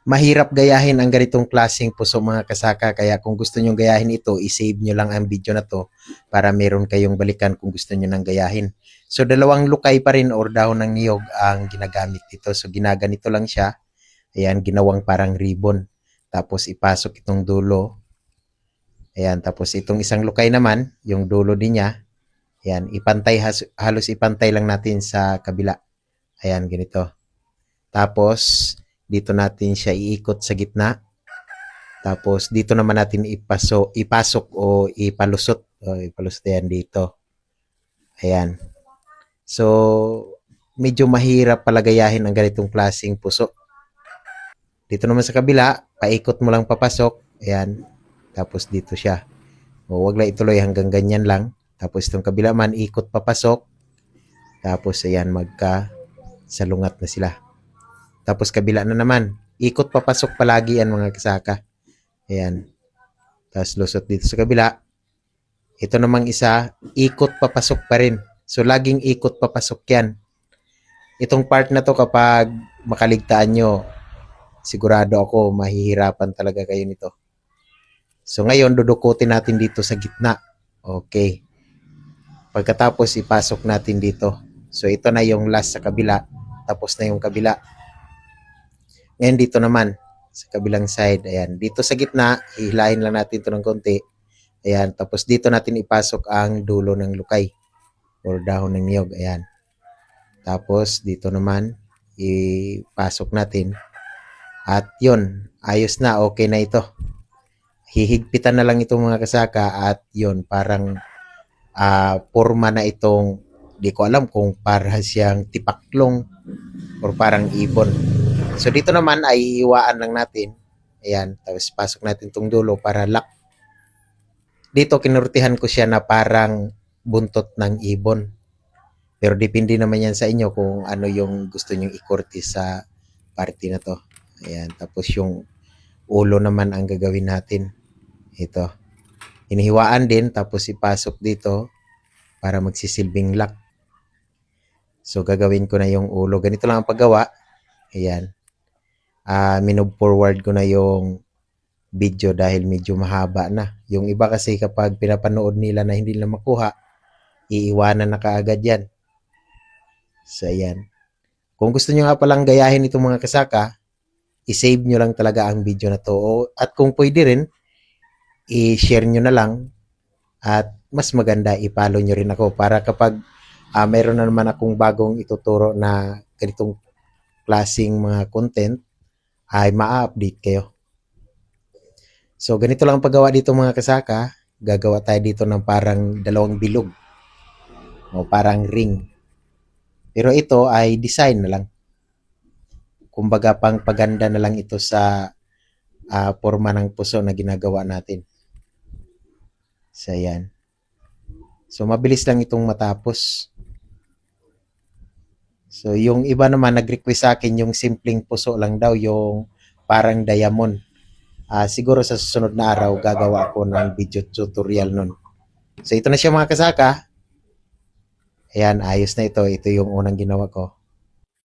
mahirap gayahin ang ganitong klaseng puso mga kasaka. Kaya kung gusto nyong gayahin ito, isave nyo lang ang video na to para meron kayong balikan kung gusto nyo nang gayahin. So dalawang lukay pa rin or dahon ng niyog ang ginagamit dito. So ginaganito lang siya. Ayan, ginawang parang ribbon. Tapos ipasok itong dulo. Ayan, tapos itong isang lukay naman, yung dulo din niya. Ayan, ipantay, halos ipantay lang natin sa kabila. Ayan, ganito. Tapos, dito natin siya iikot sa gitna. Tapos, dito naman natin ipasok o ipalusot. O, ipalusot yan dito. Ayan. So, medyo mahirap palagayahin ang ganitong klaseng puso. Dito naman sa kabila, paikot mo lang papasok. Ayan. Tapos dito siya. O, wag lang ituloy hanggang ganyan lang. Tapos itong kabila man, ikot papasok. Tapos ayan, salungat na sila. Tapos kabila na naman. Ikot papasok palagi yan mga kasaka. Ayan. Tapos lusot dito sa kabila. Ito namang isa, ikot papasok pa rin. So laging ikot papasok yan. Itong part na to kapag makaligtaan nyo, sigurado ako mahihirapan talaga kayo nito. So ngayon, dudukutin natin dito sa gitna. Okay. Pagkatapos, ipasok natin dito. So ito na yung last sa kabila. Tapos na yung kabila. Ngayon dito naman, sa kabilang side. Ayan. Dito sa gitna, hihilahin lang natin ito ng konti. Ayan. Tapos dito natin ipasok ang dulo ng lukay. Or dahon ng niyog. Ayan. Tapos dito naman, ipasok natin. At yun, ayos na. Okay na ito. Hihigpitan na lang itong mga kasaka at yun, parang forma na itong, di ko alam kung para siyang tipaklong or parang ibon. So dito naman ay iiwaan lang natin. Ayan, tapos pasok natin itong dulo para lock. Dito kinurtihan ko siya na parang buntot ng ibon. Pero depende naman yan sa inyo kung ano yung gusto nyong ikurti sa party na to. Ayan, tapos yung ulo naman ang gagawin natin. Ito. Hinihiwaan din tapos ipasok dito para magsisilbing lock. So gagawin ko na yung ulo. Ganito lang ang paggawa. Ayan. Minove forward ko na yung video dahil medyo mahaba na. Yung iba kasi kapag pinapanood nila na hindi nila makuha, iiwanan na kaagad yan. So ayan. Kung gusto nyo nga palang gayahin itong mga kasaka, i-save nyo lang talaga ang video na to. At kung pwede rin, i-share nyo na lang at mas maganda i-follow nyo rin ako para kapag mayroon na naman akong bagong ituturo na ganitong klaseng mga content ay ma-update kayo. So ganito lang ang paggawa dito mga kasaka. Gagawa tayo dito ng parang dalawang bilog o parang ring. Pero ito ay design na lang. Kumbaga pang paganda na lang ito sa forma ng puso na ginagawa natin. So, ayan. So, mabilis lang itong matapos. So, yung iba naman nag-request sa akin yung simpleng puso lang daw, yung parang diamond. Siguro sa susunod na araw, gagawa ako ng video tutorial nun. So, ito na siya mga kasaka. Ayan, ayos na ito. Ito yung unang ginawa ko.